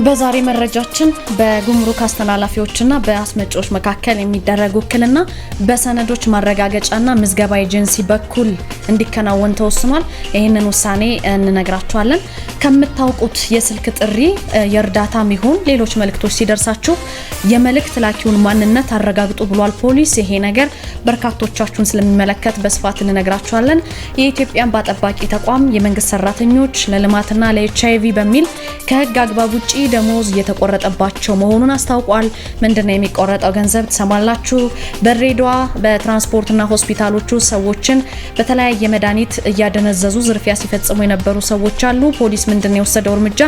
በዛሬ መረጃችን በጉምሩክ አስተላላፊዎችና በአስመጪዎች መካከል የሚደረግ ውክልና በሰነዶች ማረጋገጫና ምዝገባ ኤጀንሲ በኩል እንዲከናወን ተወስኗል። ይህንን ውሳኔ እንነግራችኋለን። ከምታውቁት የስልክ ጥሪ የእርዳታም ይሁን ሌሎች መልእክቶች ሲደርሳችሁ የመልእክት ላኪውን ማንነት አረጋግጡ ብሏል ፖሊስ። ይሄ ነገር በርካቶቻችሁን ስለሚመለከት በስፋት እንነግራችኋለን። የኢትዮጵያ እንባ ጠባቂ ተቋም የመንግስት ሰራተኞች ለልማትና ለኤችአይቪ በሚል ከህግ አግባብ ውጪ ደሞዝ እየተቆረጠባቸው መሆኑን አስታውቋል። ምንድነው የሚቆረጠው ገንዘብ ተሰማላችሁ። በድሬዳዋ በትራንስፖርትና ሆስፒታሎቹ ሰዎችን በተለያየ መድኃኒት እያደነዘዙ ዝርፊያ ሲፈጽሙ የነበሩ ሰዎች አሉ። ፖሊስ ምንድነው የወሰደው እርምጃ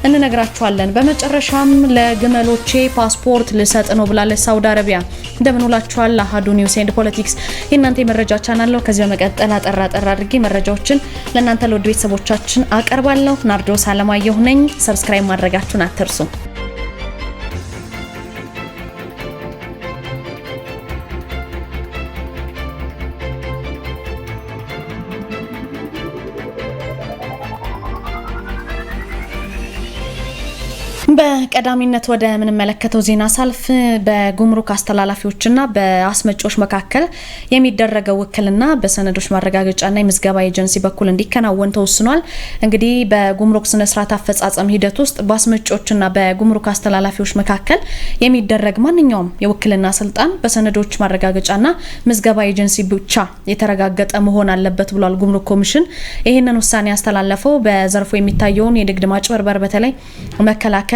እንነግራችኋለን። በመጨረሻም ለግመሎቼ ፓስፖርት ልሰጥ ነው ብላለች ሳውዲ አረቢያ። እንደምንውላችኋል። አሃዱ ኒውስ ኤንድ ፖለቲክስ የእናንተ የመረጃ ቻናል ነው። ከዚህ በመቀጠል አጠራ አድርጌ መረጃዎችን ለእናንተ ለውድ ቤተሰቦቻችን አቀርባለሁ። ናርዶስ አለማየሁ ነኝ። ሰብስክራይብ ማድረጋችሁን አትርሱ። በቀዳሚነት ወደ ምን መለከተው ዜና ሳልፍ በጉምሩክ አስተላላፊዎችና በአስመጪዎች መካከል የሚደረገው ውክልና በሰነዶች ማረጋገጫና የምዝገባ ኤጀንሲ በኩል እንዲከናወን ተወስኗል። እንግዲህ በጉምሩክ ስነ ስርዓት አፈጻጸም ሂደት ውስጥ በአስመጪዎችና በጉምሩክ አስተላላፊዎች መካከል የሚደረግ ማንኛውም የውክልና ስልጣን በሰነዶች ማረጋገጫና ምዝገባ ኤጀንሲ ብቻ የተረጋገጠ መሆን አለበት ብሏል ጉምሩክ ኮሚሽን። ይህንን ውሳኔ ያስተላለፈው በዘርፉ የሚታየውን የንግድ ማጭበርበር በተለይ መከላከል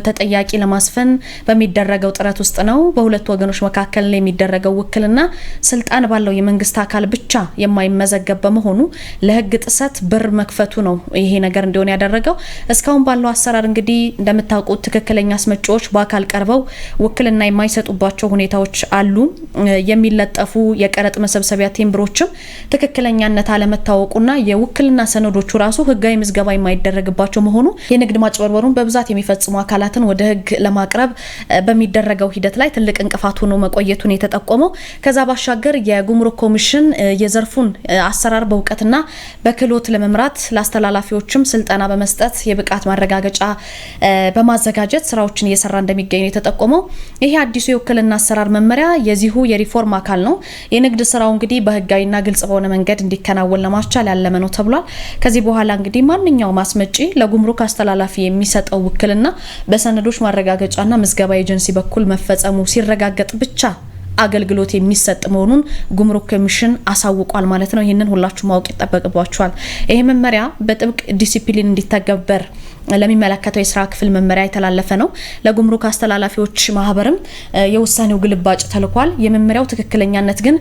ተጠያቂ ለማስፈን በሚደረገው ጥረት ውስጥ ነው። በሁለት ወገኖች መካከል የሚደረገው ውክልና ስልጣን ባለው የመንግስት አካል ብቻ የማይመዘገብ በመሆኑ ለህግ ጥሰት በር መክፈቱ ነው ይሄ ነገር እንዲሆን ያደረገው። እስካሁን ባለው አሰራር እንግዲህ እንደምታውቁት ትክክለኛ አስመጪዎች በአካል ቀርበው ውክልና የማይሰጡባቸው ሁኔታዎች አሉ። የሚለጠፉ የቀረጥ መሰብሰቢያ ቴምብሮችም ትክክለኛነት አለመታወቁና የውክልና ሰነዶቹ ራሱ ህጋዊ ምዝገባ የማይደረግባቸው መሆኑ የንግድ ማጭበርበሩን በብዛት የሚፈጽሙ አካላትን ወደ ህግ ለማቅረብ በሚደረገው ሂደት ላይ ትልቅ እንቅፋት ሆኖ መቆየቱን የተጠቆመው። ከዛ ባሻገር የጉምሩክ ኮሚሽን የዘርፉን አሰራር በእውቀትና በክህሎት ለመምራት ለአስተላላፊዎችም ስልጠና በመስጠት የብቃት ማረጋገጫ በማዘጋጀት ስራዎችን እየሰራ እንደሚገኝ የተጠቆመው። ይሄ አዲሱ የውክልና አሰራር መመሪያ የዚሁ የሪፎርም አካል ነው። የንግድ ስራው እንግዲህ በህጋዊና ግልጽ በሆነ መንገድ እንዲከናወን ለማስቻል ያለመ ነው ተብሏል። ከዚህ በኋላ እንግዲህ ማንኛውም አስመጪ ለጉምሩክ አስተላላፊ የሚሰጠው ውክልና በሰነዶች ማረጋገጫና ምዝገባ ኤጀንሲ በኩል መፈጸሙ ሲረጋገጥ ብቻ አገልግሎት የሚሰጥ መሆኑን ጉምሩክ ኮሚሽን አሳውቋል ማለት ነው። ይህንን ሁላችሁ ማወቅ ይጠበቅባችኋል። ይሄ መመሪያ በጥብቅ ዲሲፕሊን እንዲተገበር ለሚመለከተው የስራ ክፍል መመሪያ የተላለፈ ነው። ለጉምሩክ አስተላላፊዎች ማህበርም የውሳኔው ግልባጭ ተልኳል። የመመሪያው ትክክለኛነት ግን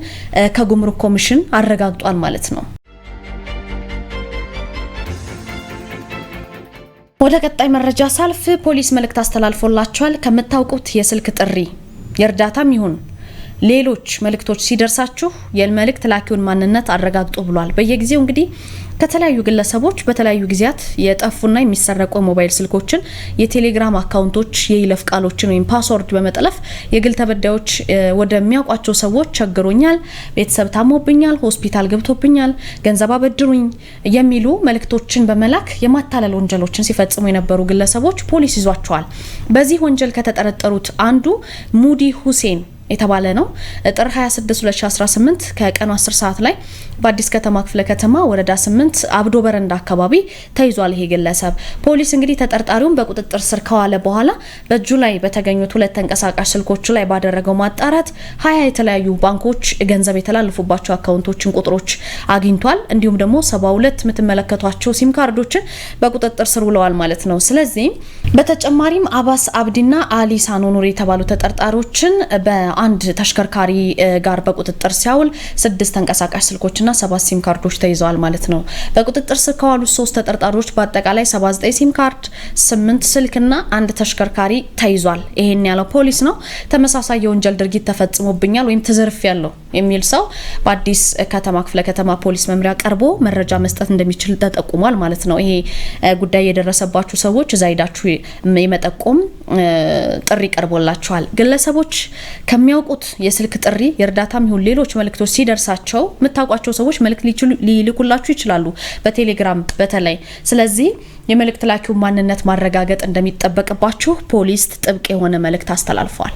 ከጉምሩክ ኮሚሽን አረጋግጧል ማለት ነው። ወደ ቀጣይ መረጃ ሳልፍ ፖሊስ መልእክት አስተላልፎላችኋል። ከምታውቁት የስልክ ጥሪ የእርዳታም ይሁን ሌሎች መልእክቶች ሲደርሳችሁ የመልእክት ላኪውን ማንነት አረጋግጡ ብሏል። በየጊዜው እንግዲህ ከተለያዩ ግለሰቦች በተለያዩ ጊዜያት የጠፉና የሚሰረቁ ሞባይል ስልኮችን፣ የቴሌግራም አካውንቶች፣ የይለፍ ቃሎችን ወይም ፓስወርድ በመጠለፍ የግል ተበዳዮች ወደሚያውቋቸው ሰዎች ቸግሮኛል፣ ቤተሰብ ታሞብኛል፣ ሆስፒታል ገብቶብኛል፣ ገንዘብ አበድሩኝ የሚሉ መልእክቶችን በመላክ የማታለል ወንጀሎችን ሲፈጽሙ የነበሩ ግለሰቦች ፖሊስ ይዟቸዋል። በዚህ ወንጀል ከተጠረጠሩት አንዱ ሙዲ ሁሴን የተባለ ነው። ጥር 26 2018 ከቀኑ 10 ሰዓት ላይ በአዲስ ከተማ ክፍለ ከተማ ወረዳ 8 አብዶ በረንዳ አካባቢ ተይዟል። ይሄ ግለሰብ ፖሊስ እንግዲህ ተጠርጣሪውን በቁጥጥር ስር ከዋለ በኋላ በእጁ ላይ በተገኙት ሁለት ተንቀሳቃሽ ስልኮች ላይ ባደረገው ማጣራት 20 የተለያዩ ባንኮች ገንዘብ የተላለፉባቸው አካውንቶችን ቁጥሮች አግኝቷል። እንዲሁም ደግሞ 72 የምትመለከቷቸው ሲም ካርዶችን በቁጥጥር ስር ውለዋል ማለት ነው። ስለዚህ በተጨማሪም አባስ አብዲና አሊ ሳኖኑር የተባሉ ተጠርጣሪዎችን አንድ ተሽከርካሪ ጋር በቁጥጥር ሲያውል 6 ተንቀሳቃሽ ስልኮችና 7 ሲም ካርዶች ተይዘዋል ማለት ነው። በቁጥጥር ስር ከዋሉ 3 ተጠርጣሪዎች በአጠቃላይ 79 ሲም ካርድ፣ 8 ስልክና 1 ተሽከርካሪ ተይዟል። ይሄን ያለው ፖሊስ ነው። ተመሳሳይ የወንጀል ድርጊት ተፈጽሞብኛል ወይም ተዘርፌያለሁ የሚል ሰው በአዲስ ከተማ ክፍለ ከተማ ፖሊስ መምሪያ ቀርቦ መረጃ መስጠት እንደሚችል ተጠቁሟል ማለት ነው። ይሄ ጉዳይ የደረሰባችሁ ሰዎች እዛ ሄዳችሁ የመጠቆም ጥሪ ቀርቦላችኋል። ግለሰቦች ከሚያውቁት የስልክ ጥሪ የእርዳታም ይሁን ሌሎች መልእክቶች ሲደርሳቸው የምታውቋቸው ሰዎች መልእክት ሊልኩላችሁ ይችላሉ፣ በቴሌግራም በተለይ። ስለዚህ የመልእክት ላኪው ማንነት ማረጋገጥ እንደሚጠበቅባችሁ ፖሊስ ጥብቅ የሆነ መልእክት አስተላልፏል።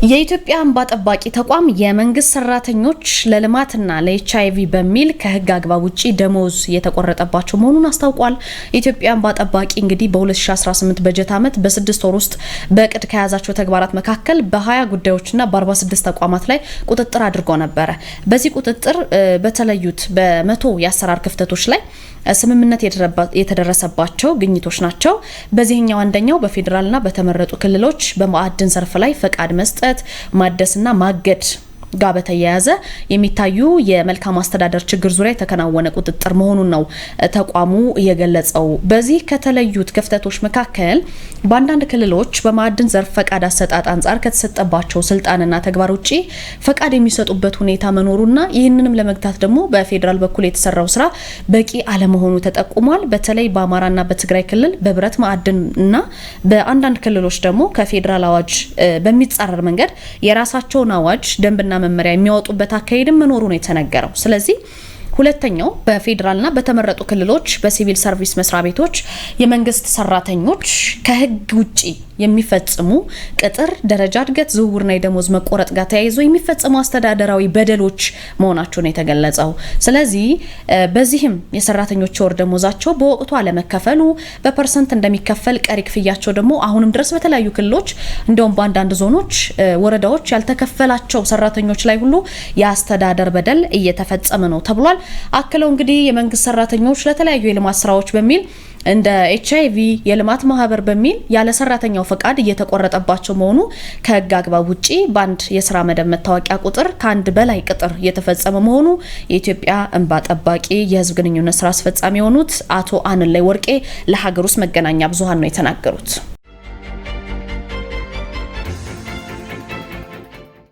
የኢትዮጵያ እንባ ጠባቂ ተቋም የመንግስት ሰራተኞች ለልማትና ለኤችአይቪ በሚል ከህግ አግባብ ውጪ ደሞዝ የተቆረጠባቸው መሆኑን አስታውቋል። የኢትዮጵያ እንባ ጠባቂ እንግዲህ በ2018 በጀት ዓመት በ6 ወር ውስጥ በእቅድ ከያዛቸው ተግባራት መካከል በ20 ጉዳዮችና በ46 ተቋማት ላይ ቁጥጥር አድርጎ ነበረ። በዚህ ቁጥጥር በተለዩት በመቶ የአሰራር ክፍተቶች ላይ ስምምነት የተደረሰባቸው ግኝቶች ናቸው። በዚህኛው አንደኛው በፌዴራልና በተመረጡ ክልሎች በማዕድን ዘርፍ ላይ ፈቃድ መስጠት ማደስና ማገድ ጋር በተያያዘ የሚታዩ የመልካም አስተዳደር ችግር ዙሪያ የተከናወነ ቁጥጥር መሆኑን ነው ተቋሙ የገለጸው። በዚህ ከተለዩት ክፍተቶች መካከል በአንዳንድ ክልሎች በማዕድን ዘርፍ ፈቃድ አሰጣጥ አንጻር ከተሰጠባቸው ስልጣንና ተግባር ውጪ ፈቃድ የሚሰጡበት ሁኔታ መኖሩና ይህንንም ለመግታት ደግሞ በፌዴራል በኩል የተሰራው ስራ በቂ አለመሆኑ ተጠቁሟል። በተለይ በአማራና በትግራይ ክልል በብረት ማዕድንና በአንዳንድ ክልሎች ደግሞ ከፌዴራል አዋጅ በሚጻረር መንገድ የራሳቸውን አዋጅ ደንብና መመሪያ የሚያወጡበት አካሄድም መኖሩ ነው የተነገረው። ስለዚህ ሁለተኛው በፌዴራልና በተመረጡ ክልሎች በሲቪል ሰርቪስ መስሪያ ቤቶች የመንግስት ሰራተኞች ከህግ ውጪ የሚፈጽሙ ቅጥር፣ ደረጃ እድገት፣ ዝውውርና የደሞዝ መቆረጥ ጋር ተያይዞ የሚፈጽሙ አስተዳደራዊ በደሎች መሆናቸውን የተገለጸው። ስለዚህ በዚህም የሰራተኞች ወር ደሞዛቸው በወቅቱ አለመከፈሉ፣ በፐርሰንት እንደሚከፈል ቀሪ ክፍያቸው ደግሞ አሁንም ድረስ በተለያዩ ክልሎች እንደውም በአንዳንድ ዞኖች፣ ወረዳዎች ያልተከፈላቸው ሰራተኞች ላይ ሁሉ የአስተዳደር በደል እየተፈጸመ ነው ተብሏል። አክለው እንግዲህ የመንግስት ሰራተኞች ለተለያዩ የልማት ስራዎች በሚል እንደ ኤችአይቪ የልማት ማህበር በሚል ያለ ሰራተኛው ፈቃድ እየተቆረጠባቸው መሆኑ ከህግ አግባብ ውጪ በአንድ የስራ መደብ መታወቂያ ቁጥር ከአንድ በላይ ቅጥር እየተፈጸመ መሆኑ የኢትዮጵያ እንባ ጠባቂ የህዝብ ግንኙነት ስራ አስፈጻሚ የሆኑት አቶ አንላይ ወርቄ ለሀገር ውስጥ መገናኛ ብዙሃን ነው የተናገሩት።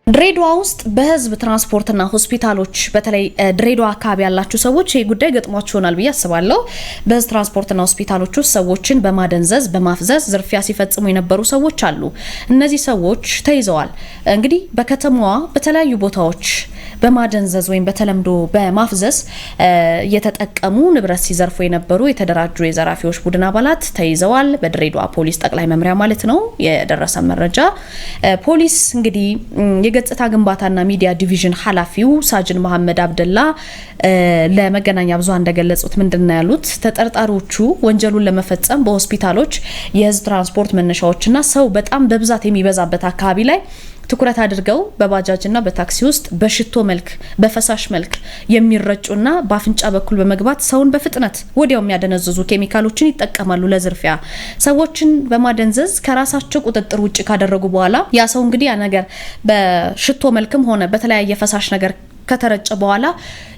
ድሬዳዋ ውስጥ በህዝብ ትራንስፖርትና ሆስፒታሎች በተለይ ድሬዳዋ አካባቢ ያላችሁ ሰዎች ይህ ጉዳይ ገጥሟችሁ ይሆናል ብዬ አስባለሁ። በህዝብ ትራንስፖርትና ሆስፒታሎች ውስጥ ሰዎችን በማደንዘዝ በማፍዘዝ ዝርፊያ ሲፈጽሙ የነበሩ ሰዎች አሉ። እነዚህ ሰዎች ተይዘዋል። እንግዲህ በከተማዋ በተለያዩ ቦታዎች በማደንዘዝ ወይም በተለምዶ በማፍዘዝ የተጠቀሙ ንብረት ሲዘርፉ የነበሩ የተደራጁ የዘራፊዎች ቡድን አባላት ተይዘዋል። በድሬዳዋ ፖሊስ ጠቅላይ መምሪያ ማለት ነው የደረሰ መረጃ። ፖሊስ እንግዲህ የገጽታ ግንባታና ሚዲያ ዲቪዥን ኃላፊው ሳጅን መሐመድ አብደላ ለመገናኛ ብዙሃን እንደገለጹት ምንድነው ያሉት? ተጠርጣሪዎቹ ወንጀሉን ለመፈጸም በሆስፒታሎች የህዝብ ትራንስፖርት መነሻዎችና ሰው በጣም በብዛት የሚበዛበት አካባቢ ላይ ትኩረት አድርገው በባጃጅና በታክሲ ውስጥ በሽቶ መልክ በፈሳሽ መልክ የሚረጩና በአፍንጫ በኩል በመግባት ሰውን በፍጥነት ወዲያው የሚያደነዝዙ ኬሚካሎችን ይጠቀማሉ ለዝርፊያ። ሰዎችን በማደንዘዝ ከራሳቸው ቁጥጥር ውጭ ካደረጉ በኋላ ያ ሰው እንግዲህ ያ ነገር በሽቶ መልክም ሆነ በተለያየ ፈሳሽ ነገር ከተረጨ በኋላ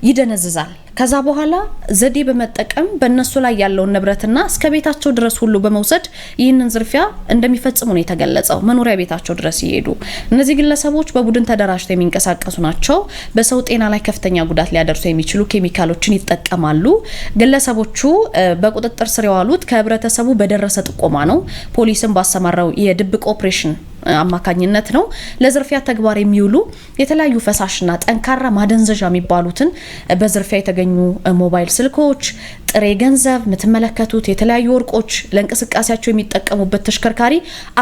ይደነዝዛል። ከዛ በኋላ ዘዴ በመጠቀም በእነሱ ላይ ያለውን ንብረትና እስከ ቤታቸው ድረስ ሁሉ በመውሰድ ይህንን ዝርፊያ እንደሚፈጽሙ ነው የተገለጸው። መኖሪያ ቤታቸው ድረስ ይሄዱ። እነዚህ ግለሰቦች በቡድን ተደራጅተው የሚንቀሳቀሱ ናቸው። በሰው ጤና ላይ ከፍተኛ ጉዳት ሊያደርሱ የሚችሉ ኬሚካሎችን ይጠቀማሉ። ግለሰቦቹ በቁጥጥር ስር የዋሉት ከህብረተሰቡ በደረሰ ጥቆማ ነው። ፖሊስም ባሰማራው የድብቅ ኦፕሬሽን አማካኝነት ነው። ለዝርፊያ ተግባር የሚውሉ የተለያዩ ፈሳሽና ጠንካራ ማደንዘዣ የሚባሉትን በዝርፊያ የተገኙ ሞባይል ስልኮች፣ ጥሬ ገንዘብ፣ የምትመለከቱት የተለያዩ ወርቆች፣ ለእንቅስቃሴያቸው የሚጠቀሙበት ተሽከርካሪ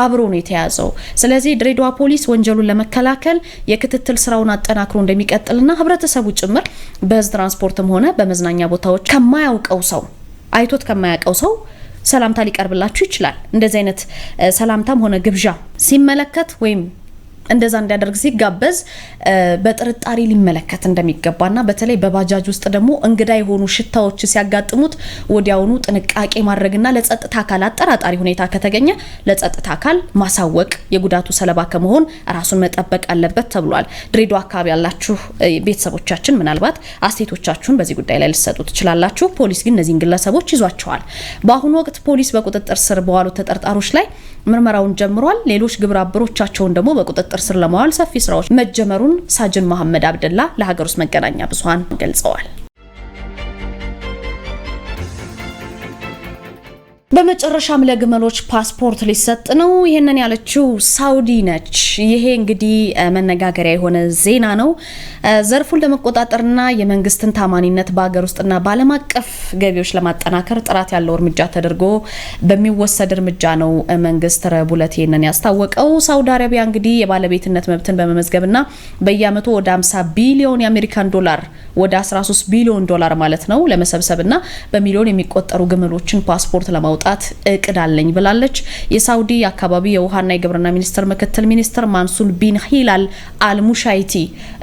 አብሮ ነው የተያዘው። ስለዚህ ድሬዳዋ ፖሊስ ወንጀሉን ለመከላከል የክትትል ስራውን አጠናክሮ እንደሚቀጥልና ህብረተሰቡ ጭምር በህዝብ ትራንስፖርትም ሆነ በመዝናኛ ቦታዎች ከማያውቀው ሰው አይቶት ከማያውቀው ሰው ሰላምታ ሊቀርብላችሁ ይችላል። እንደዚህ አይነት ሰላምታም ሆነ ግብዣ ሲመለከት ወይም እንደዛ እንዲያደርግ ሲጋበዝ በጥርጣሬ ሊመለከት እንደሚገባና በተለይ በባጃጅ ውስጥ ደግሞ እንግዳ የሆኑ ሽታዎች ሲያጋጥሙት ወዲያውኑ ጥንቃቄ ማድረግና ለጸጥታ አካል አጠራጣሪ ሁኔታ ከተገኘ ለጸጥታ አካል ማሳወቅ የጉዳቱ ሰለባ ከመሆን ራሱን መጠበቅ አለበት ተብሏል። ድሬዳዋ አካባቢ ያላችሁ ቤተሰቦቻችን ምናልባት አስተያየቶቻችሁን በዚህ ጉዳይ ላይ ልትሰጡ ትችላላችሁ። ፖሊስ ግን እነዚህን ግለሰቦች ይዟቸዋል። በአሁኑ ወቅት ፖሊስ በቁጥጥር ስር በዋሉ ተጠርጣሪዎች ላይ ምርመራውን ጀምሯል። ሌሎች ግብረ አበሮቻቸውን ደግሞ በቁጥጥር ስር ለማዋል ሰፊ ስራዎች መጀመሩን ሳጅን መሐመድ አብደላ ለሀገር ውስጥ መገናኛ ብዙሃን ገልጸዋል። በመጨረሻም ለግመሎች ፓስፖርት ሊሰጥ ነው። ይሄንን ያለችው ሳውዲ ነች። ይሄ እንግዲህ መነጋገሪያ የሆነ ዜና ነው። ዘርፉን ለመቆጣጠርና የመንግስትን ታማኒነት በአገር ውስጥና በዓለም አቀፍ ገቢዎች ለማጠናከር ጥራት ያለው እርምጃ ተደርጎ በሚወሰድ እርምጃ ነው መንግስት ረቡዕ ዕለት ይሄንን ያስታወቀው። ሳውዲ አረቢያ እንግዲህ የባለቤትነት መብትን በመመዝገብና በየአመቱ ወደ 50 ቢሊዮን የአሜሪካን ዶላር ወደ 13 ቢሊዮን ዶላር ማለት ነው ለመሰብሰብና በሚሊዮን የሚቆጠሩ ግመሎችን ፓስፖርት ለማውጣት እቅድ አለኝ ብላለች። የሳውዲ አካባቢ የውሃና የግብርና ሚኒስትር ምክትል ሚኒስትር ማንሱር ቢን ሂላል አልሙሻይቲ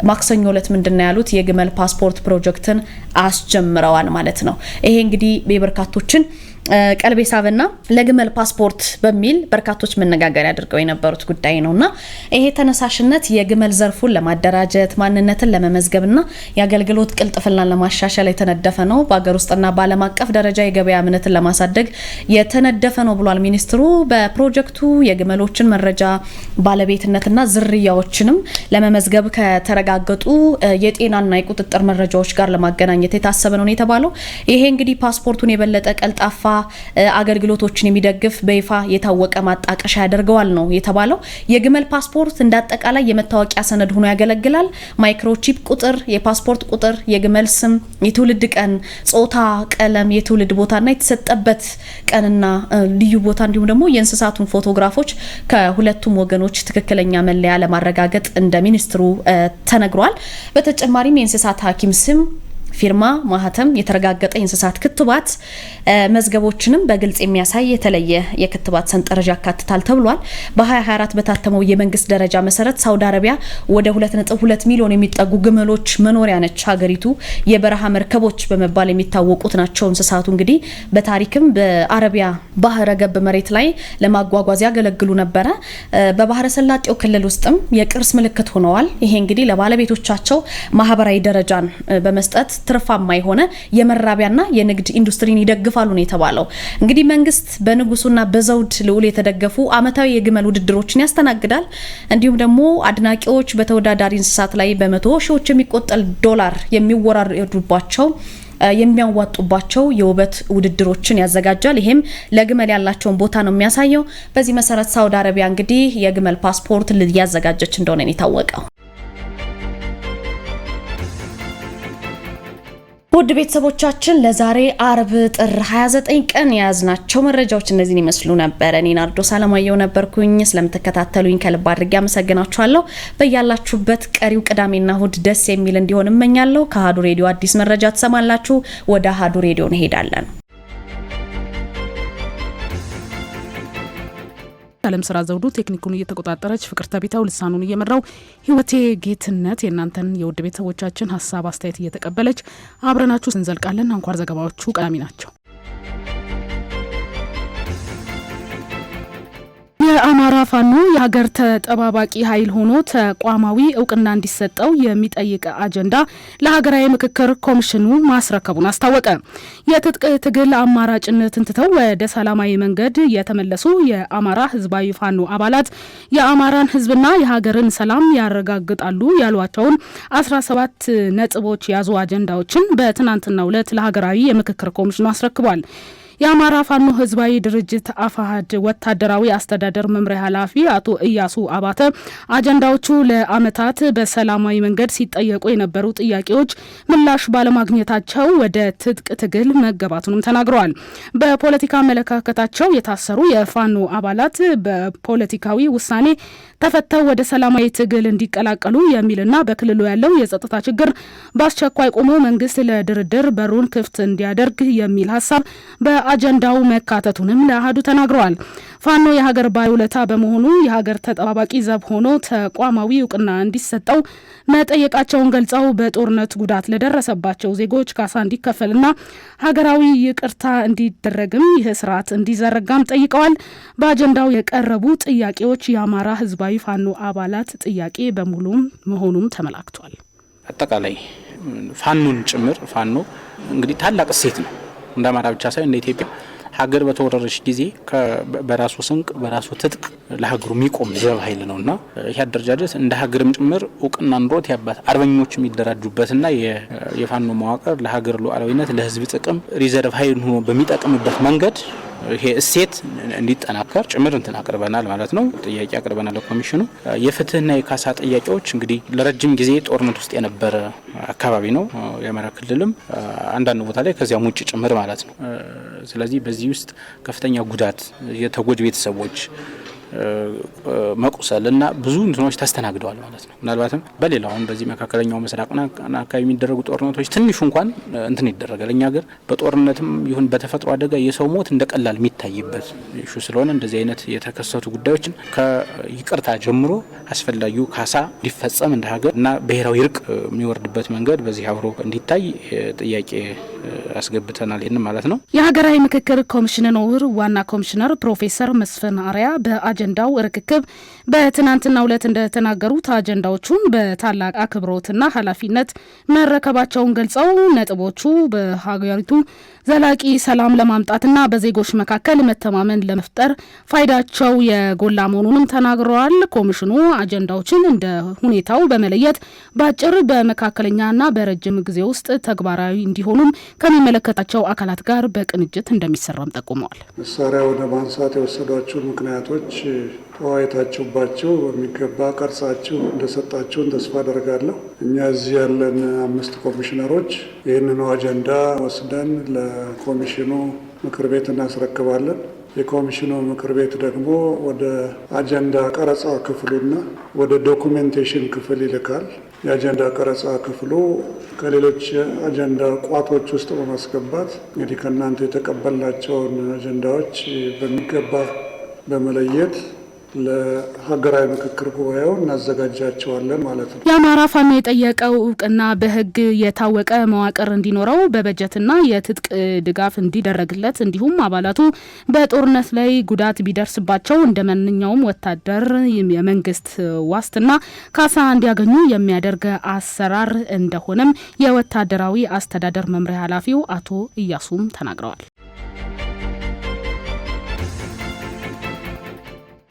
ማክሰኞ ዕለት ምንድነው ያሉት የግመል ፓስፖርት ፕሮጀክትን አስጀምረዋል ማለት ነው። ይሄ እንግዲህ በበርካቶችን ቀልብ ሳበና ለግመል ፓስፖርት በሚል በርካቶች መነጋገሪያ አድርገው የነበሩት ጉዳይ ነውና ይሄ ተነሳሽነት የግመል ዘርፉን ለማደራጀት ማንነትን ለመመዝገብና የአገልግሎት ቅልጥፍናን ለማሻሻል የተነደፈ ነው። በአገር ውስጥና በዓለም አቀፍ ደረጃ የገበያ እምነትን ለማሳደግ የተነደፈ ነው ብሏል ሚኒስትሩ። በፕሮጀክቱ የግመሎችን መረጃ ባለቤትነትና ዝርያዎችንም ለመመዝገብ ከተረጋገጡ የጤናና የቁጥጥር መረጃዎች ጋር ለማገናኘት የታሰበ ነው የተባለው። ይሄ እንግዲህ ፓስፖርቱን የበለጠ ቀልጣፋ አገልግሎቶችን የሚደግፍ በይፋ የታወቀ ማጣቀሻ ያደርገዋል ነው የተባለው። የግመል ፓስፖርት እንዳጠቃላይ የመታወቂያ ሰነድ ሆኖ ያገለግላል። ማይክሮቺፕ ቁጥር፣ የፓስፖርት ቁጥር፣ የግመል ስም፣ የትውልድ ቀን፣ ጾታ፣ ቀለም፣ የትውልድ ቦታና የተሰጠበት ቀንና ልዩ ቦታ እንዲሁም ደግሞ የእንስሳቱን ፎቶግራፎች ከሁለቱም ወገኖች ትክክለኛ መለያ ለማረጋገጥ እንደ ሚኒስትሩ ተነግሯል። በተጨማሪም የእንስሳት ሐኪም ስም፣ ፊርማ፣ ማህተም፣ የተረጋገጠ የእንስሳት ክትባት መዝገቦችንም በግልጽ የሚያሳይ የተለየ የክትባት ሰንጠረዥ ያካትታል ተብሏል። በ2024 በታተመው የመንግስት ደረጃ መሰረት ሳውዲ አረቢያ ወደ 2.2 ሚሊዮን የሚጠጉ ግመሎች መኖሪያ ነች። ሀገሪቱ የበረሃ መርከቦች በመባል የሚታወቁት ናቸው። እንስሳቱ እንግዲህ በታሪክም በአረቢያ ባህረ ገብ መሬት ላይ ለማጓጓዝ ያገለግሉ ነበረ። በባህረ ሰላጤው ክልል ውስጥም የቅርስ ምልክት ሆነዋል። ይሄ እንግዲህ ለባለቤቶቻቸው ማህበራዊ ደረጃን በመስጠት ትርፋማ የሆነ የመራቢያና የንግድ ኢንዱስትሪን ይደግፋሉ ነው የተባለው። እንግዲህ መንግስት በንጉሱና በዘውድ ልዑል የተደገፉ አመታዊ የግመል ውድድሮችን ያስተናግዳል። እንዲሁም ደግሞ አድናቂዎች በተወዳዳሪ እንስሳት ላይ በመቶ ሺዎች የሚቆጠር ዶላር የሚያዋጡባቸው የውበት ውድድሮችን ያዘጋጃል። ይሄም ለግመል ያላቸውን ቦታ ነው የሚያሳየው። በዚህ መሰረት ሳውዲ አረቢያ እንግዲህ የግመል ፓስፖርት ያዘጋጀች እንደሆነ ነው የታወቀው። ውድ ቤተሰቦቻችን ለዛሬ አርብ ጥር 29 ቀን የያዝናቸው መረጃዎች እነዚህን ይመስሉ ነበር። እኔ ናርዶስ አለማየሁ ነበርኩኝ። ስለምትከታተሉኝ ከልብ አድርጌ አመሰግናችኋለሁ። በያላችሁበት ቀሪው ቅዳሜና እሁድ ደስ የሚል እንዲሆን እመኛለሁ። ከአሀዱ ሬዲዮ አዲስ መረጃ ትሰማላችሁ። ወደ አሀዱ ሬዲዮ እንሄዳለን። ዓለም ስራ ዘውዱ ቴክኒኩን እየተቆጣጠረች ፍቅር ተቢታው ልሳኑን እየመራው ህይወቴ ጌትነት የእናንተን የውድ ቤተሰቦቻችን ሀሳብ አስተያየት እየተቀበለች አብረናችሁ ስንዘልቃለን። አንኳር ዘገባዎቹ ቀዳሚ ናቸው። የአማራ ፋኖ የሀገር ተጠባባቂ ኃይል ሆኖ ተቋማዊ እውቅና እንዲሰጠው የሚጠይቅ አጀንዳ ለሀገራዊ ምክክር ኮሚሽኑ ማስረከቡን አስታወቀ። የትጥቅ ትግል አማራጭነትን ትተው ወደ ሰላማዊ መንገድ የተመለሱ የአማራ ህዝባዊ ፋኖ አባላት የአማራን ህዝብና የሀገርን ሰላም ያረጋግጣሉ ያሏቸውን 17 ነጥቦች የያዙ አጀንዳዎችን በትናንትናው ዕለት ለሀገራዊ የምክክር ኮሚሽኑ አስረክቧል። የአማራ ፋኖ ህዝባዊ ድርጅት አፋሃድ ወታደራዊ አስተዳደር መምሪያ ኃላፊ አቶ እያሱ አባተ አጀንዳዎቹ ለአመታት በሰላማዊ መንገድ ሲጠየቁ የነበሩ ጥያቄዎች ምላሽ ባለማግኘታቸው ወደ ትጥቅ ትግል መገባቱንም ተናግረዋል። በፖለቲካ አመለካከታቸው የታሰሩ የፋኖ አባላት በፖለቲካዊ ውሳኔ ተፈተው ወደ ሰላማዊ ትግል እንዲቀላቀሉ የሚልና በክልሉ ያለው የጸጥታ ችግር በአስቸኳይ ቆሞ መንግስት ለድርድር በሩን ክፍት እንዲያደርግ የሚል ሀሳብ በአጀንዳው መካተቱንም ለአሃዱ ተናግረዋል። ፋኖ የሀገር ባለውለታ በመሆኑ የሀገር ተጠባባቂ ዘብ ሆኖ ተቋማዊ እውቅና እንዲሰጠው መጠየቃቸውን ገልጸው በጦርነት ጉዳት ለደረሰባቸው ዜጎች ካሳ እንዲከፈልና ሀገራዊ ይቅርታ እንዲደረግም ይህ ስርዓት እንዲዘረጋም ጠይቀዋል። በአጀንዳው የቀረቡ ጥያቄዎች የአማራ ህዝባዊ ፋኖ አባላት ጥያቄ በሙሉ መሆኑም ተመላክቷል። አጠቃላይ ፋኖን ጭምር ፋኖ እንግዲህ ታላቅ እሴት ነው። እንደ አማራ ብቻ ሳይሆን እንደ ኢትዮጵያ ሀገር በተወረረች ጊዜ በራሱ ስንቅ በራሱ ትጥቅ ለሀገሩ የሚቆም ዘብ ኃይል ነውና ይህ አደረጃጀት እንደ ሀገርም ጭምር እውቅና ኑሮት ያባት አርበኞች የሚደራጁበትና የፋኖ መዋቅር ለሀገር ሉዓላዊነት ለህዝብ ጥቅም ሪዘርቭ ኃይል ሆኖ በሚጠቅምበት መንገድ ይሄ እሴት እንዲጠናከር ጭምር አቅርበናል ማለት ነው። ጥያቄ አቅርበናል ለኮሚሽኑ። የፍትህና የካሳ ጥያቄዎች እንግዲህ ለረጅም ጊዜ ጦርነት ውስጥ የነበረ አካባቢ ነው የአማራ ክልልም አንዳንድ ቦታ ላይ ከዚያም ውጭ ጭምር ማለት ነው። ስለዚህ በዚህ ውስጥ ከፍተኛ ጉዳት የተጎጂ ቤተሰቦች መቁሰል እና ብዙ እንትኖች ተስተናግደዋል ማለት ነው። ምናልባትም በሌላውን በዚህ መካከለኛው ምስራቅና አካባቢ የሚደረጉ ጦርነቶች ትንሹ እንኳን ይደረጋል። እኛ ሀገር በጦርነትም ይሁን በተፈጥሮ አደጋ የሰው ሞት እንደቀላል የሚታይበት ኢሹ ስለሆነ እንደዚህ አይነት የተከሰቱ ጉዳዮችን ከይቅርታ ጀምሮ አስፈላጊው ካሳ ሊፈጸም እንደ ሀገር እና ብሔራዊ እርቅ የሚወርድበት መንገድ በዚህ አብሮ እንዲታይ ጥያቄ አስገብተናል ይሄን ማለት ነው። የሀገራዊ ምክክር ኮሚሽነር ዋና ኮሚሽነር ፕሮፌሰር መስፍን አርአያ በአጀንዳው ርክክብ በትናንትናው ዕለት እንደተናገሩት አጀንዳዎቹን በታላቅ አክብሮትና ኃላፊነት መረከባቸውን ገልጸው ነጥቦቹ በሀገሪቱ ዘላቂ ሰላም ለማምጣትና በዜጎች መካከል መተማመን ለመፍጠር ፋይዳቸው የጎላ መሆኑንም ተናግረዋል። ኮሚሽኑ አጀንዳዎችን እንደ ሁኔታው በመለየት በአጭር በመካከለኛና በረጅም ጊዜ ውስጥ ተግባራዊ እንዲሆኑም ከሚመለከታቸው አካላት ጋር በቅንጅት እንደሚሰራም ጠቁመዋል። መሳሪያ ወደ ማንሳት የወሰዷቸው ምክንያቶች ተወያይታችሁባቸው በሚገባ ቀርጻችሁ እንደሰጣችሁን ተስፋ አደርጋለሁ። እኛ እዚህ ያለን 5 ኮሚሽነሮች ይህንኑ አጀንዳ ወስደን ለኮሚሽኑ ምክር ቤት እናስረክባለን። የኮሚሽኑ ምክር ቤት ደግሞ ወደ አጀንዳ ቀረጻ ክፍሉና ወደ ዶኩሜንቴሽን ክፍል ይልካል። የአጀንዳ ቀረጻ ክፍሉ ከሌሎች አጀንዳ ቋቶች ውስጥ በማስገባት እንግዲህ ከእናንተ የተቀበልናቸውን አጀንዳዎች በሚገባ በመለየት ለሀገራዊ ምክክር ጉባኤው እናዘጋጃቸዋለን ማለት ነው። የአማራ ፋኖ የጠየቀው እውቅና በሕግ የታወቀ መዋቅር እንዲኖረው በበጀትና የትጥቅ ድጋፍ እንዲደረግለት እንዲሁም አባላቱ በጦርነት ላይ ጉዳት ቢደርስባቸው እንደ ማንኛውም ወታደር የመንግስት ዋስትና ካሳ እንዲያገኙ የሚያደርግ አሰራር እንደሆነም የወታደራዊ አስተዳደር መምሪያ ኃላፊው አቶ እያሱም ተናግረዋል።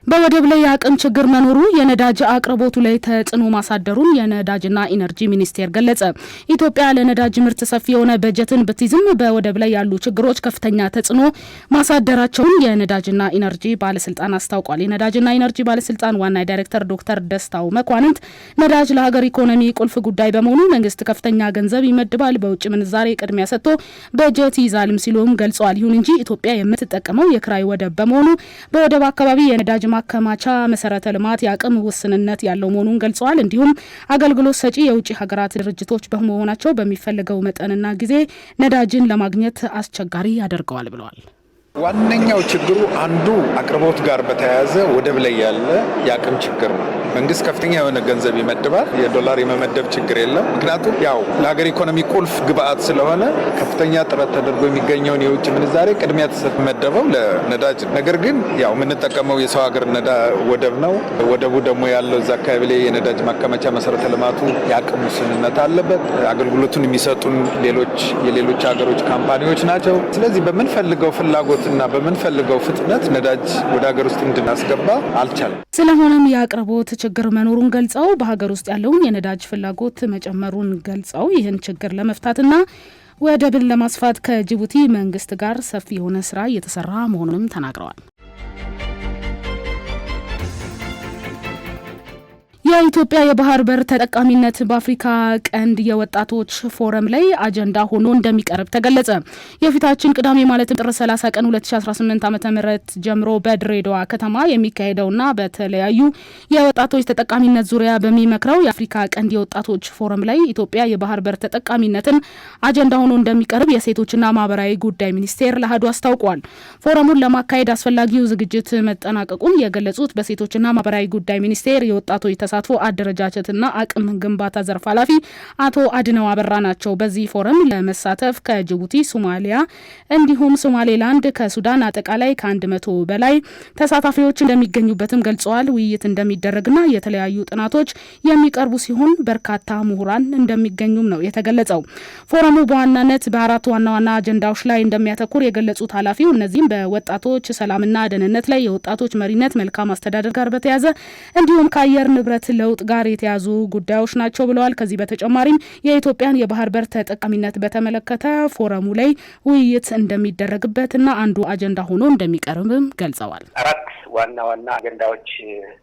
በወደብ ላይ የአቅም ችግር መኖሩ የነዳጅ አቅርቦቱ ላይ ተጽዕኖ ማሳደሩን የነዳጅና ኢነርጂ ሚኒስቴር ገለጸ። ኢትዮጵያ ለነዳጅ ምርት ሰፊ የሆነ በጀትን ብትይዝም በወደብ ላይ ያሉ ችግሮች ከፍተኛ ተጽዕኖ ማሳደራቸውን የነዳጅና ኢነርጂ ባለስልጣን አስታውቋል። የነዳጅና ኢነርጂ ባለስልጣን ዋና ዳይሬክተር ዶክተር ደስታው መኳንንት ነዳጅ ለሀገር ኢኮኖሚ ቁልፍ ጉዳይ በመሆኑ መንግስት ከፍተኛ ገንዘብ ይመድባል፣ በውጭ ምንዛሬ ቅድሚያ ሰጥቶ በጀት ይዛልም ሲሉም ገልጸዋል። ይሁን እንጂ ኢትዮጵያ የምትጠቀመው የክራይ ወደብ በመሆኑ በወደብ አካባቢ የነዳጅ ማከማቻ መሰረተ ልማት የአቅም ውስንነት ያለው መሆኑን ገልጸዋል። እንዲሁም አገልግሎት ሰጪ የውጭ ሀገራት ድርጅቶች በመሆናቸው በሚፈልገው መጠንና ጊዜ ነዳጅን ለማግኘት አስቸጋሪ ያደርገዋል ብለዋል። ዋነኛው ችግሩ አንዱ አቅርቦት ጋር በተያያዘ ወደብ ላይ ያለ የአቅም ችግር ነው። መንግስት ከፍተኛ የሆነ ገንዘብ ይመድባል። የዶላር የመመደብ ችግር የለም። ምክንያቱም ያው ለሀገር ኢኮኖሚ ቁልፍ ግብአት ስለሆነ ከፍተኛ ጥረት ተደርጎ የሚገኘውን የውጭ ምንዛሬ ቅድሚያ ተመደበው ለነዳጅ። ነገር ግን ያው የምንጠቀመው የሰው ሀገር ወደብ ነው። ወደቡ ደግሞ ያለው እዛ አካባቢ ላይ የነዳጅ ማከማቻ መሰረተ ልማቱ የአቅም ውስንነት አለበት። አገልግሎቱን የሚሰጡን የሌሎች ሀገሮች ካምፓኒዎች ናቸው። ስለዚህ በምንፈልገው ፍላጎት እና በምንፈልገው ፍጥነት ነዳጅ ወደ ሀገር ውስጥ እንድናስገባ አልቻለም። ስለሆነም የአቅርቦት ችግር መኖሩን ገልጸው በሀገር ውስጥ ያለውን የነዳጅ ፍላጎት መጨመሩን ገልጸው ይህን ችግር ለመፍታትና ወደብን ለማስፋት ከጅቡቲ መንግስት ጋር ሰፊ የሆነ ስራ እየተሰራ መሆኑንም ተናግረዋል። የኢትዮጵያ የባህር በር ተጠቃሚነት በአፍሪካ ቀንድ የወጣቶች ፎረም ላይ አጀንዳ ሆኖ እንደሚቀርብ ተገለጸ። የፊታችን ቅዳሜ ማለትም ጥር 30 ቀን 2018 ዓ.ም ጀምሮ በድሬዳዋ ከተማ የሚካሄደውና በተለያዩ የወጣቶች ተጠቃሚነት ዙሪያ በሚመክረው የአፍሪካ ቀንድ የወጣቶች ፎረም ላይ ኢትዮጵያ የባህር በር ተጠቃሚነትን አጀንዳ ሆኖ እንደሚቀርብ የሴቶችና ማህበራዊ ጉዳይ ሚኒስቴር ለአሃዱ አስታውቋል። ፎረሙን ለማካሄድ አስፈላጊው ዝግጅት መጠናቀቁን የገለጹት በሴቶችና ማህበራዊ ጉዳይ ሚኒስቴር የወጣቶች ተሳትፎ አደረጃጀትና አቅም ግንባታ ዘርፍ ኃላፊ አቶ አድነው አበራ ናቸው። በዚህ ፎረም ለመሳተፍ ከጅቡቲ፣ ሶማሊያ እንዲሁም ሶማሌላንድ ከሱዳን አጠቃላይ ከ100 በላይ ተሳታፊዎች እንደሚገኙበትም ገልጸዋል። ውይይት እንደሚደረግና የተለያዩ ጥናቶች የሚቀርቡ ሲሆን በርካታ ምሁራን እንደሚገኙም ነው የተገለጸው። ፎረሙ በዋናነት በአራት ዋና ዋና አጀንዳዎች ላይ እንደሚያተኩር የገለጹት ኃላፊው እነዚህም በወጣቶች ሰላምና ደህንነት ላይ፣ የወጣቶች መሪነት፣ መልካም አስተዳደር ጋር በተያያዘ እንዲሁም ከአየር ንብረት ለውጥ ጋር የተያዙ ጉዳዮች ናቸው ብለዋል። ከዚህ በተጨማሪም የኢትዮጵያን የባህር በር ተጠቃሚነት በተመለከተ ፎረሙ ላይ ውይይት እንደሚደረግበትና አንዱ አጀንዳ ሆኖ እንደሚቀርብም ገልጸዋል። አራት ዋና ዋና አጀንዳዎች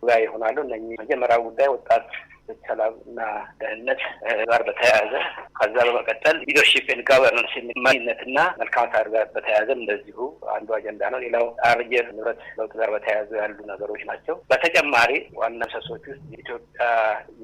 ጋር ይሆናሉ። እነኚህ መጀመሪያው ጉዳይ ወጣት ሰላምና ደህንነት ጋር በተያያዘ ከዛ በመቀጠል ሊደርሺፕ ኤንድ ጋቨርናንስ መሪነትና መልካም አስተዳደር ጋር በተያያዘ እንደዚሁ አንዱ አጀንዳ ነው። ሌላው አየር ንብረት ለውጥ ጋር በተያያዘ ያሉ ነገሮች ናቸው። በተጨማሪ ዋና ምሰሶች ውስጥ የኢትዮጵያ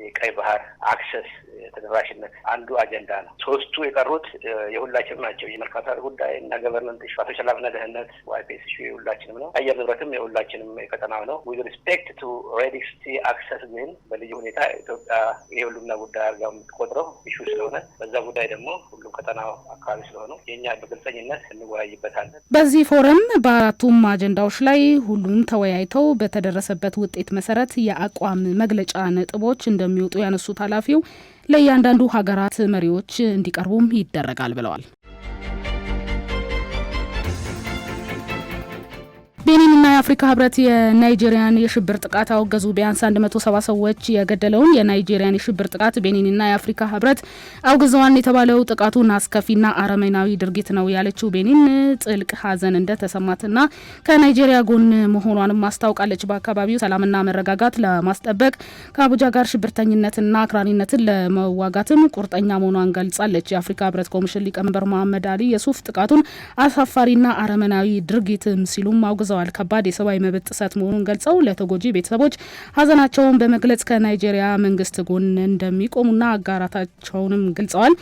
የቀይ ባህር አክሰስ ተደራሽነት አንዱ አጀንዳ ነው። ሶስቱ የቀሩት የሁላችንም ናቸው። የመልካም አስተዳደር ጉዳይ እና ገቨርናንስ ኢሹ፣ ሰላምና ደህንነት ዋይፒኤስ ኢሹ የሁላችንም ነው። አየር ንብረትም የሁላችንም የቀጠናው ነው። ዊዝ ሪስፔክት ቱ ሬድ ሲ አክሰስ ግን በልዩ ሁኔታ ኢትዮጵያ የሁሉምና ጉዳይ አድርጋ የምትቆጥረው ኢሹ ስለሆነ በዛ ጉዳይ ደግሞ ሁሉም ቀጠናው አካባቢ ስለሆነ የኛ በግልጸኝነት እንወያይበታለን። በዚህ ፎረም በአራቱም አጀንዳዎች ላይ ሁሉም ተወያይተው በተደረሰበት ውጤት መሰረት የአቋም መግለጫ ነጥቦች እንደሚወጡ ያነሱት ኃላፊው ለእያንዳንዱ ሀገራት መሪዎች እንዲቀርቡም ይደረጋል ብለዋል። ቤኒንና የአፍሪካ ህብረት የናይጄሪያን የሽብር ጥቃት አወገዙ። ቢያንስ 170 ሰዎች የገደለውን የናይጄሪያን የሽብር ጥቃት ቤኒንና የአፍሪካ ህብረት አውግዘዋል። የተባለው ጥቃቱን አስከፊና አረመናዊ ድርጊት ነው ያለችው ቤኒን ጥልቅ ሐዘን እንደተሰማትና ከናይጄሪያ ጎን መሆኗንም አስታውቃለች። በአካባቢው ሰላምና መረጋጋት ለማስጠበቅ ከአቡጃ ጋር ሽብርተኝነትና አክራሪነትን ለመዋጋትም ቁርጠኛ መሆኗን ገልጻለች። የአፍሪካ ህብረት ኮሚሽን ሊቀመንበር መሐመድ አሊ የሱፍ ጥቃቱን አሳፋሪና አረመናዊ ድርጊትም ሲሉም አውግዘዋል። ከባድ የሰብአዊ መብት ጥሰት መሆኑን ገልጸው ለተጎጂ ቤተሰቦች ሀዘናቸውን በመግለጽ ከናይጄሪያ መንግስት ጎን እንደሚቆሙና አጋራታቸውንም ገልጸዋል።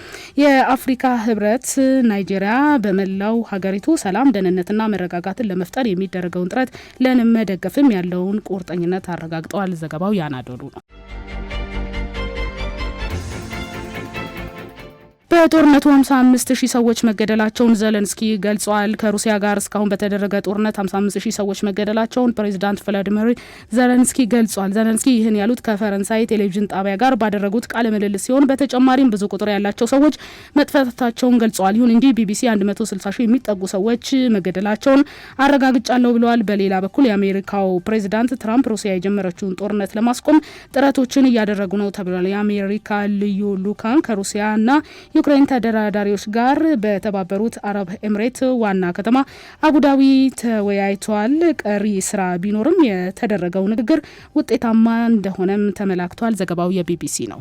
የአፍሪካ ህብረት ናይጄሪያ በመላው ሀገሪቱ ሰላም፣ ደህንነትና መረጋጋትን ለመፍጠር የሚደረገውን ጥረት ለመደገፍም ያለውን ቁርጠኝነት አረጋግጠዋል። ዘገባው ያናዶሉ ነው። በጦርነቱ 55,000 ሰዎች መገደላቸውን ዘለንስኪ ገልጸዋል። ከሩሲያ ጋር እስካሁን በተደረገ ጦርነት 55,000 ሰዎች መገደላቸውን ፕሬዚዳንት ቭላዲሚር ዘለንስኪ ገልጸዋል። ዘለንስኪ ይህን ያሉት ከፈረንሳይ ቴሌቪዥን ጣቢያ ጋር ባደረጉት ቃለ ምልልስ ሲሆን በተጨማሪም ብዙ ቁጥር ያላቸው ሰዎች መጥፋታቸውን ገልጸዋል። ይሁን እንጂ ቢቢሲ 160,000 የሚጠጉ ሰዎች መገደላቸውን አረጋግጫለሁ ብለዋል። በሌላ በኩል የአሜሪካው ፕሬዚዳንት ትራምፕ ሩሲያ የጀመረችውን ጦርነት ለማስቆም ጥረቶችን እያደረጉ ነው ተብሏል። የአሜሪካ ልዩ ልኡካን ከሩሲያና ዩክሬን ተደራዳሪዎች ጋር በተባበሩት አረብ ኤምሬት ዋና ከተማ አቡዳቢ ተወያይተዋል። ቀሪ ስራ ቢኖርም የተደረገው ንግግር ውጤታማ እንደሆነም ተመላክቷል። ዘገባው የቢቢሲ ነው።